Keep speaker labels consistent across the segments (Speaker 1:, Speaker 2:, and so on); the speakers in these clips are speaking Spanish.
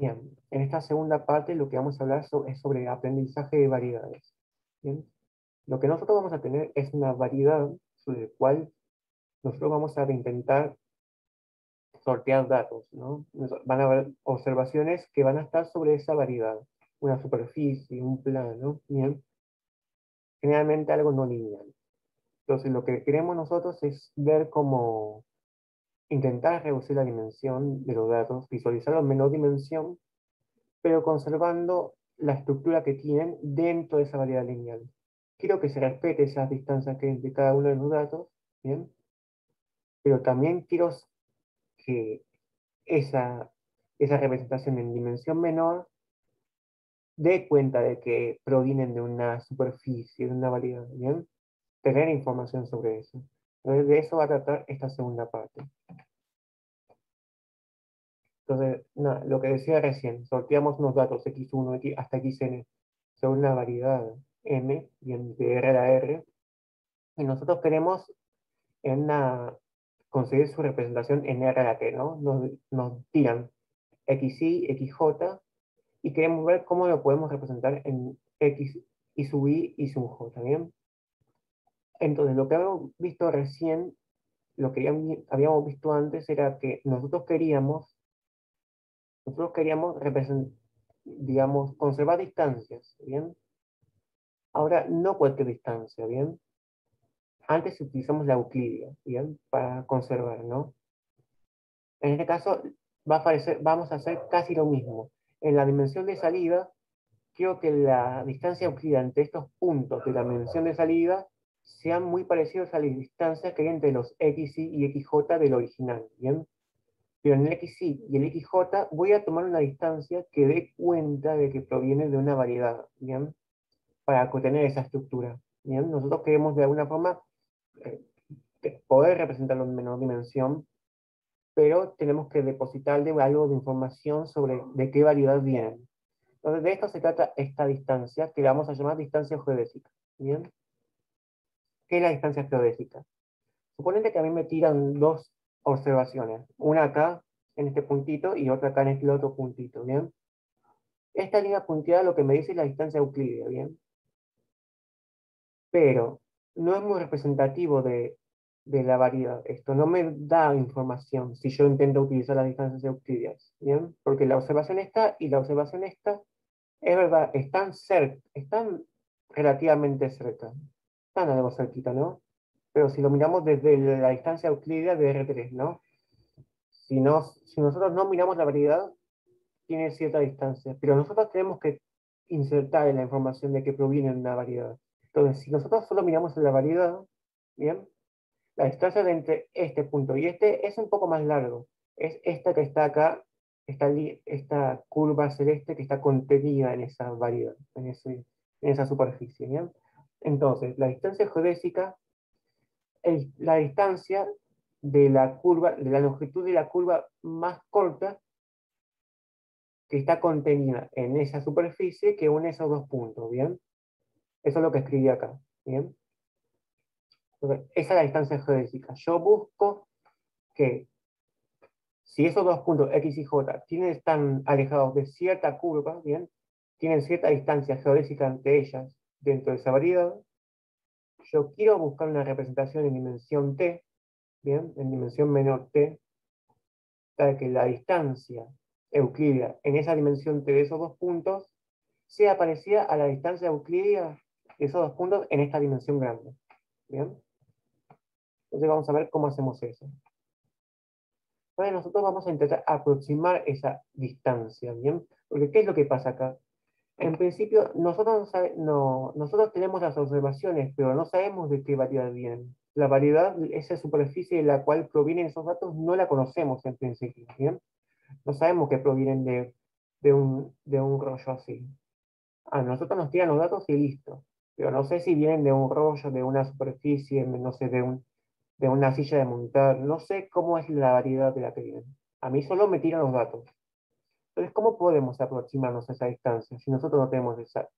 Speaker 1: Bien, en esta segunda parte lo que vamos a hablar es sobre aprendizaje de variedades. Bien, lo que nosotros vamos a tener es una variedad sobre la cual nosotros vamos a intentar sortear datos, ¿no? Van a haber observaciones que van a estar sobre esa variedad, una superficie, un plano, bien, generalmente algo no lineal. Entonces lo que queremos nosotros es ver cómo intentar reducir la dimensión de los datos, visualizarlo en menor dimensión, pero conservando la estructura que tienen dentro de esa variedad lineal. Quiero que se respete esas distancias que hay entre cada uno de los datos, ¿bien? Pero también quiero que esa, esa representación en dimensión menor dé cuenta de que provienen de una superficie, de una variedad, ¿bien? Tener información sobre eso. Entonces, de eso va a tratar esta segunda parte. Entonces, lo que decía recién, sorteamos unos datos x1 hasta xn sobre una variedad m, bien, de R a la R, y nosotros queremos conseguir su representación en R a la t, ¿no? Nos tiran xy, xj, y queremos ver cómo lo podemos representar en x y sub i y sub j, ¿bien? Entonces, lo que habíamos visto recién, lo que habíamos visto antes, era que nosotros queríamos digamos, conservar distancias, ¿bien? Ahora, no cualquier distancia, ¿bien? Antes utilizamos la euclidia, ¿bien? Para conservar, ¿no? En este caso, vamos a hacer casi lo mismo. En la dimensión de salida, quiero que la distancia euclídea entre estos puntos de la dimensión de salida sean muy parecidos a las distancias que hay entre los xy y xj del original, ¿bien? Pero en el xy y el xj voy a tomar una distancia que dé cuenta de que proviene de una variedad, ¿bien? Para tener esa estructura, ¿bien? Nosotros queremos de alguna forma eh, poder representarlo en menor dimensión, pero tenemos que depositarle algo de información sobre de qué variedad vienen. Entonces, de esto se trata esta distancia, que la vamos a llamar distancia geodésica, ¿bien? ¿Qué es la distancia geodésica? Suponete que a mí me tiran dos observaciones, una acá, en este puntito, y otra acá en este otro puntito, ¿bien? Esta línea punteada lo que me dice es la distancia euclídea, ¿bien? Pero no es muy representativo de la variedad. Esto no me da información si yo intento utilizar las distancias euclidianas, ¿bien? Porque la observación esta y la observación esta, es verdad, están relativamente cerca, están algo cerquita, ¿no? Pero si lo miramos desde la distancia euclídea de R3, ¿no? Si nosotros no miramos la variedad, tiene cierta distancia, pero nosotros tenemos que insertar en la información de que proviene de una variedad. Entonces, si nosotros solo miramos en la variedad, ¿bien? La distancia de entre este punto y este es un poco más largo. Es esta que está acá, esta curva celeste que está contenida en esa variedad, en esa superficie, ¿bien? Entonces, la distancia geodésica es la distancia de la curva, de la longitud de la curva más corta que está contenida en esa superficie que une esos dos puntos, ¿bien? Eso es lo que escribí acá, ¿bien? Entonces, esa es la distancia geodésica. Yo busco que si esos dos puntos X y J están alejados de cierta curva, ¿bien? Tienen cierta distancia geodésica entre ellas dentro de esa variedad, yo quiero buscar una representación en dimensión t, ¿bien? En dimensión menor t, para que la distancia euclídea en esa dimensión t de esos dos puntos sea parecida a la distancia euclídea de esos dos puntos en esta dimensión grande. ¿Bien? Entonces vamos a ver cómo hacemos eso. Entonces nosotros vamos a intentar aproximar esa distancia, ¿bien? Porque ¿qué es lo que pasa acá? En principio, nosotros tenemos las observaciones, pero no sabemos de qué variedad vienen. La variedad, esa superficie de la cual provienen esos datos, no la conocemos en principio, ¿bien? No sabemos que provienen de un rollo así. A nosotros nos tiran los datos y listo. Pero no sé si vienen de un rollo, de una superficie, no sé, de una silla de montar. No sé cómo es la variedad de la que vienen. A mí solo me tiran los datos. Entonces, ¿cómo podemos aproximarnos a esa distancia si nosotros no tenemos esa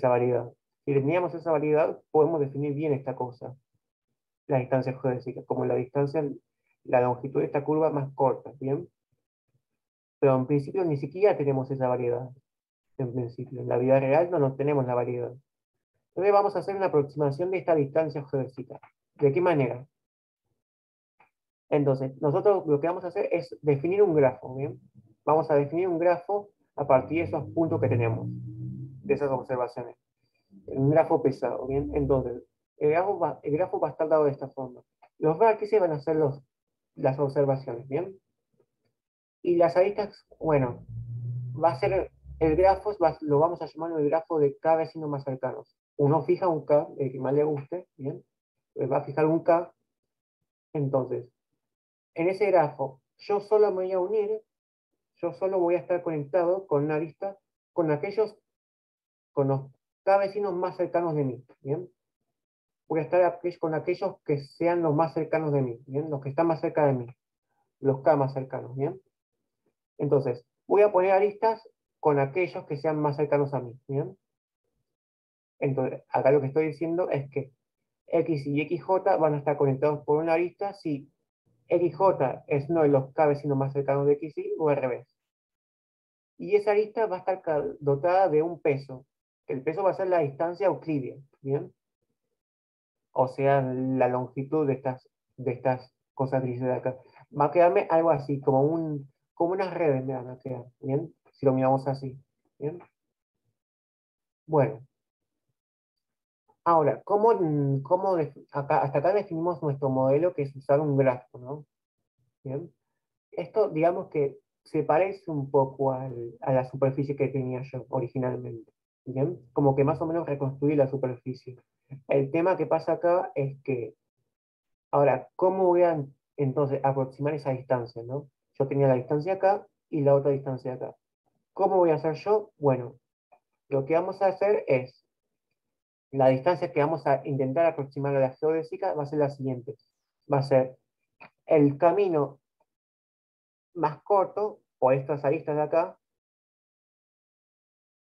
Speaker 1: variedad? Si teníamos esa variedad, podemos definir bien esta cosa, la distancia geodésica, como la longitud de esta curva más corta, ¿bien? pero en principio ni siquiera tenemos esa variedad. En principio, en la vida real no tenemos la variedad. Entonces vamos a hacer una aproximación de esta distancia geodésica. ¿De qué manera? Entonces, nosotros lo que vamos a hacer es definir un grafo, ¿bien? Vamos a definir un grafo a partir de esos puntos que tenemos, de esas observaciones. Un grafo pesado, ¿bien? Entonces, el grafo va a estar dado de esta forma. Los vértices van a ser las observaciones, ¿bien? Y las aristas, bueno, va a ser el grafo, lo vamos a llamar el grafo de K vecinos más cercanos. Uno fija un K, el que más le guste, ¿bien? Pues va a fijar un K. Entonces, en ese grafo, yo solo voy a estar conectado con una arista con los K vecinos más cercanos de mí, ¿bien? Voy a estar con aquellos que sean los más cercanos de mí, ¿bien? Los que están más cerca de mí, los K más cercanos, ¿bien? Entonces, voy a poner aristas con aquellos que sean más cercanos a mí, ¿bien? Entonces, acá lo que estoy diciendo es que X y XJ van a estar conectados por una arista si XJ es uno de los K vecinos más cercanos de XY o al revés. Y esa arista va a estar dotada de un peso. El peso va a ser la distancia euclídea, ¿bien? O sea, la longitud de estas cosas grises de acá. Va a quedarme algo así, como unas redes me van a quedar, ¿bien? Si lo miramos así, ¿bien? Bueno, ahora, hasta acá definimos nuestro modelo, que es usar un grafo, ¿no? ¿Bien? Esto, digamos que se parece un poco a la superficie que tenía yo originalmente, ¿bien? Como que más o menos reconstruí la superficie. El tema que pasa acá es que, ahora, ¿cómo voy a entonces aproximar esa distancia, ¿no? Yo tenía la distancia acá y la otra distancia acá. ¿Cómo voy a hacer yo? Bueno, lo que vamos a hacer es, la distancia que vamos a intentar aproximar a la geodésica va a ser la siguiente. Va a ser el camino más corto, por estas aristas de acá,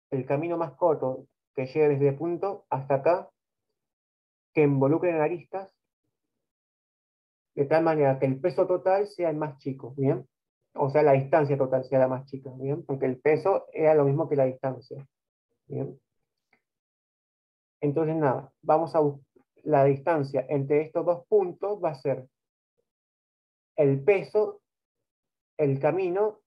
Speaker 1: el camino más corto que llegue desde el punto hasta acá, que involucren aristas, de tal manera que el peso total sea el más chico, ¿bien? O sea, la distancia total sea la más chica, ¿bien? Porque el peso era lo mismo que la distancia, ¿bien? Entonces, nada, la distancia entre estos dos puntos va a ser el peso, el camino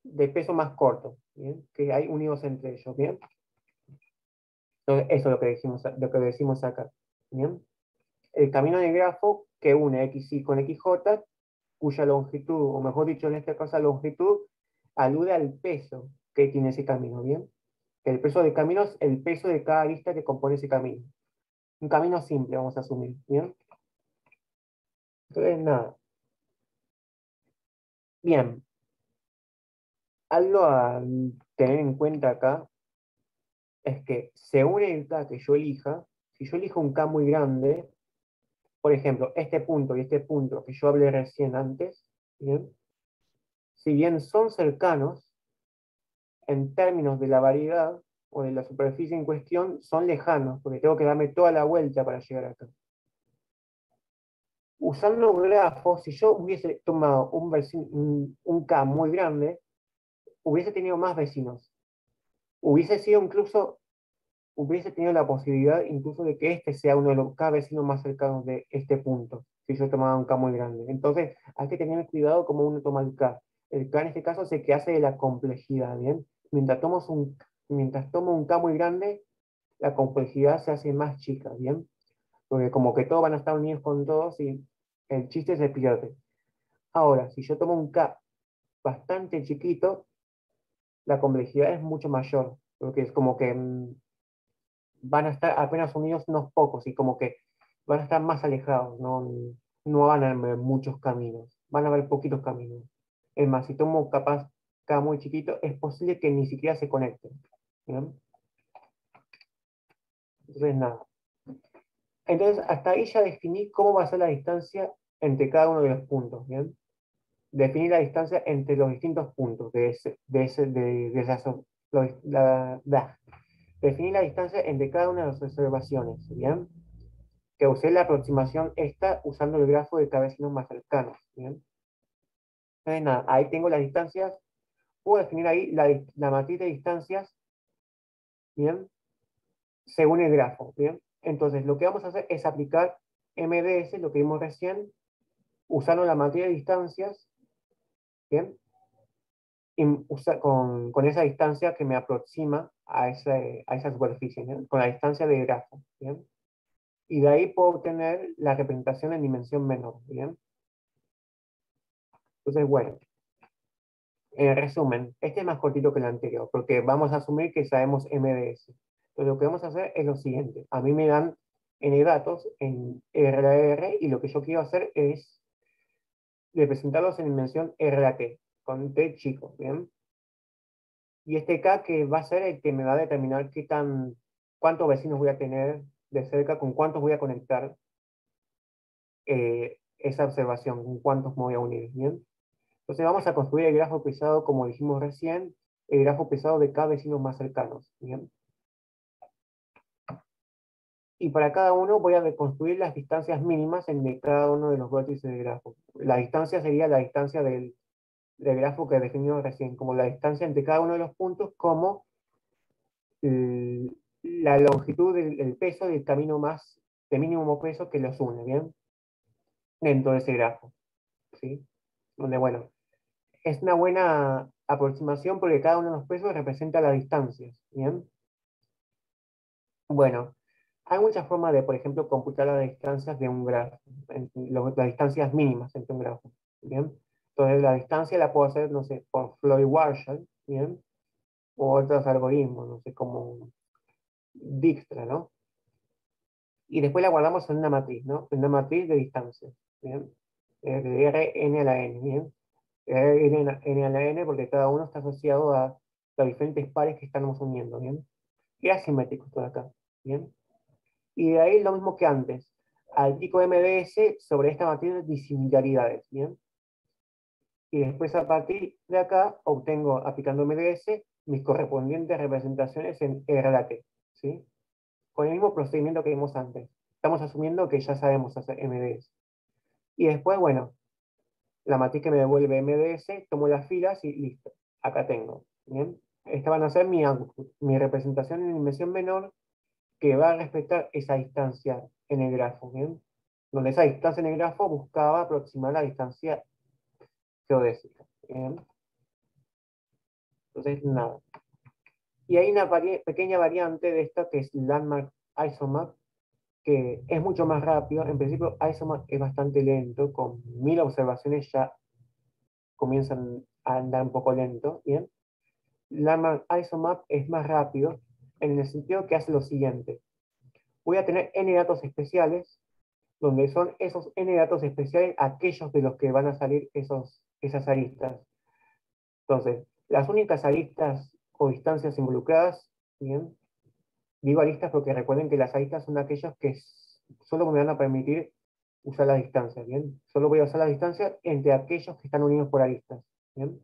Speaker 1: de peso más corto, ¿bien? Que hay unidos entre ellos, ¿bien? Entonces, eso es lo que decimos acá, ¿bien? El camino del grafo que une XY con XJ, cuya longitud, o mejor dicho, en este caso, longitud, alude al peso que tiene ese camino, ¿bien? El peso del camino es el peso de cada arista que compone ese camino. Un camino simple, vamos a asumir, ¿bien? Entonces, nada. Bien, algo a tener en cuenta acá es que según el K que yo elija, si yo elijo un K muy grande, por ejemplo, este punto y este punto que yo hablé recién antes, ¿bien? Si bien son cercanos, en términos de la variedad o de la superficie en cuestión, son lejanos, porque tengo que darme toda la vuelta para llegar acá. Usando grafos, si yo hubiese tomado un K muy grande, hubiese tenido más vecinos. Hubiese sido incluso, hubiese tenido la posibilidad incluso de que este sea uno de los K vecinos más cercanos de este punto, si yo tomaba un K muy grande. Entonces, hay que tener cuidado cómo uno toma el K. El K en este caso es el que hace de la complejidad, ¿bien? Mientras tomo un K muy grande, la complejidad se hace más chica, ¿bien? Porque como que todos van a estar unidos con todos y el chiste se pierde. Ahora, si yo tomo un K bastante chiquito, la complejidad es mucho mayor, porque es como que van a estar apenas unidos unos pocos y como que van a estar más alejados, no van a haber muchos caminos, van a haber poquitos caminos. Es más, si tomo capaz K muy chiquito, es posible que ni siquiera se conecten, ¿bien? Entonces, nada. Entonces, hasta ahí ya definí cómo va a ser la distancia entre cada uno de los puntos, ¿bien? Definir la distancia entre los distintos puntos de esas, definir la distancia entre cada una de las observaciones, ¿bien? Que usé la aproximación esta usando el grafo de cabecinos más cercanos, ¿bien? Entonces, nada, ahí tengo las distancias puedo definir ahí la matriz de distancias, ¿bien? Según el grafo, ¿bien? Entonces, lo que vamos a hacer es aplicar MDS, lo que vimos recién, usando la matriz de distancias, ¿bien? Y con esa distancia que me aproxima a esa superficie, ¿bien? Con la distancia de grafo, ¿bien? Y de ahí puedo obtener la representación en dimensión menor, ¿bien? Entonces, bueno, en resumen, este es más cortito que el anterior, porque vamos a asumir que sabemos MDS. Entonces, lo que vamos a hacer es lo siguiente. A mí me dan N datos en RR y lo que yo quiero hacer es representarlos en dimensión RT, con T chico, ¿bien? Y este K que va a ser el que me va a determinar cuántos vecinos voy a tener de cerca, con cuántos voy a conectar esa observación, con cuántos me voy a unir, ¿bien? Entonces vamos a construir el grafo pesado, como dijimos recién, el grafo pesado de cada vecino más cercanos, ¿bien? Y para cada uno voy a reconstruir las distancias mínimas en cada uno de los vértices del grafo. La distancia sería la distancia del grafo que definimos recién, como la distancia entre cada uno de los puntos, como la longitud del peso del camino más de mínimo peso que los une, ¿bien? Dentro de ese grafo, ¿sí? Donde, bueno, es una buena aproximación porque cada uno de los pesos representa las distancias, ¿bien? Bueno, hay muchas formas de, por ejemplo, computar las distancias de un grafo, las distancias mínimas entre un grafo, ¿bien? Entonces, la distancia la puedo hacer, no sé, por Floyd-Warshall, ¿bien? O otros algoritmos, no sé, como Dijkstra, ¿no? Y después la guardamos en una matriz, ¿no? En una matriz de distancias, ¿bien? De Rn a la n, ¿bien? N a la n porque cada uno está asociado a los diferentes pares que estamos uniendo, ¿bien? Y asimétrico todo acá, ¿bien? Y de ahí lo mismo que antes, aplico MDS sobre esta matriz de disimilaridades, ¿bien? Y después a partir de acá obtengo, aplicando MDS, mis correspondientes representaciones en RT, ¿sí? Con el mismo procedimiento que vimos antes. Estamos asumiendo que ya sabemos hacer MDS. Y después, bueno, la matriz que me devuelve MDS, tomo las filas y listo. Acá tengo, ¿bien? Esta van a ser mi representación en dimensión menor que va a respetar esa distancia en el grafo, ¿bien? Donde esa distancia en el grafo buscaba aproximar la distancia geodésica, ¿bien? Entonces, nada. Y hay una pequeña variante de esta que es Landmark Isomap, que es mucho más rápido. En principio, Isomap es bastante lento, con 1000 observaciones ya comienzan a andar un poco lento, ¿bien? Landmark Isomap es más rápido en el sentido que hace lo siguiente. Voy a tener n datos especiales, donde son esos n datos especiales aquellos de los que van a salir esas aristas. Entonces, las únicas aristas o distancias involucradas, ¿bien? Digo aristas porque recuerden que las aristas son aquellos que solo me van a permitir usar las distancias, ¿bien? Solo voy a usar las distancias entre aquellos que están unidos por aristas, ¿bien?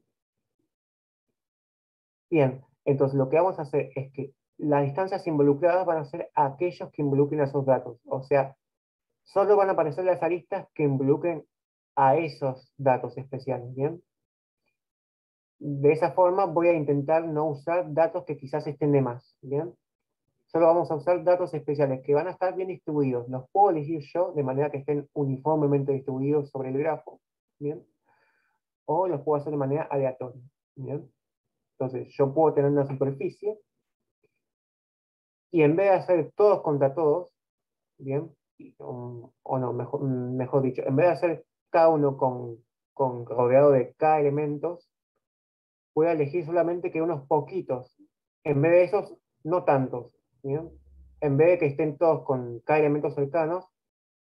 Speaker 1: Bien, entonces lo que vamos a hacer es que las distancias involucradas van a ser aquellos que involucren a esos datos. O sea, solo van a aparecer las aristas que involucren a esos datos especiales, ¿bien? De esa forma voy a intentar no usar datos que quizás estén de más, ¿bien? Solo vamos a usar datos especiales que van a estar bien distribuidos. Los puedo elegir yo de manera que estén uniformemente distribuidos sobre el grafo, ¿bien? O los puedo hacer de manera aleatoria, ¿bien? Entonces, yo puedo tener una superficie y en vez de hacer todos contra todos, ¿bien? O no, mejor dicho, en vez de hacer cada uno con rodeado de K elementos, voy a elegir solamente que unos poquitos, en vez de esos, no tantos, ¿bien? En vez de que estén todos con K elementos cercanos,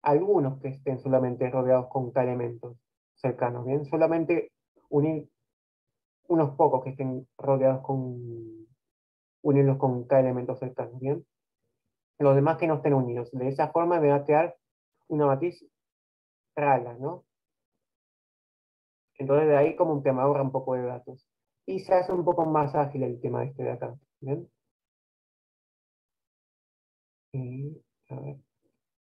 Speaker 1: algunos que estén solamente rodeados con K elementos cercanos, ¿bien? Solamente unir unos pocos que estén rodeados unirlos con K elementos cercanos, ¿bien? Los demás que no estén unidos. De esa forma me va a quedar una matriz rala, ¿no? Entonces de ahí como que me ahorra un poco de datos. Y se hace un poco más ágil el tema este de acá, ¿bien? Y, a ver.